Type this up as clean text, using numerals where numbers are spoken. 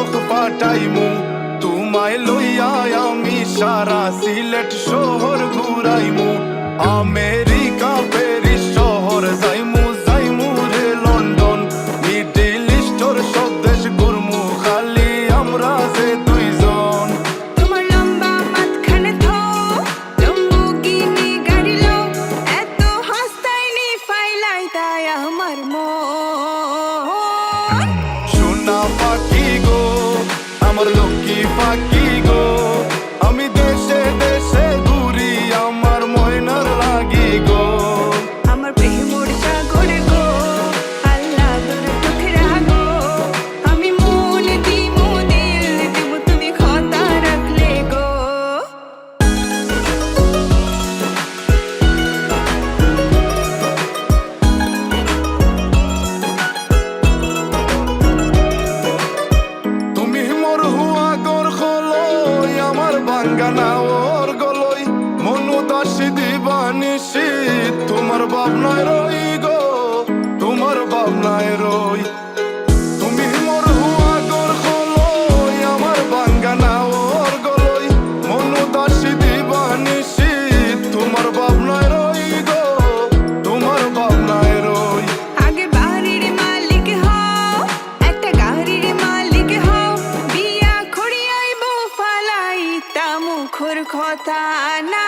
চোখ পাঠাইমু তোমায় লইয়া আমি সারা সিলেট শহর ঘুরাইমু আমেরিকা প্যারিস শহর যাইমু যাইমু রে লন্ডন মিডল ইস্টর সব দেশ ঘুরমু খালি আমরা যে দুইজন তোমার লম্বা মাঝখানে থো লম্বুগিনি গাড়ি লো এত হাসতাইনি ফাইলাই তাই আমার মন সোনা পাখি গো আমার লক্ষ্মী পাখি গো আমি দেশে দেশে ঘুরি আমার ময়নার লাগি গো আমার প্রেমর সাগর গো আল্লাহ তোর চোখের আগো আমি মন দিমু দিল দিমু তুমি কথা রাখলে গো তুমি মোর হুয়া গর খলই আমার বাঙ্গানা ওর গলই মনু দাসী দিবানিসি তোমার ভাবনায় রই গো তোমার ভাবনায় রই তুমি মোর হুয়া গর খলই আমার বাঙ্গানা ওর গলই মনু দাসী দিবানিসি তোমার ভাবনায় রই গো তোমার ভাবনায় রই আগে বাড়ির মালিক হও একটা গাড়ির মালিক হও বিয়া খড়িয়াইবো ফালাই তা মুখর কথা না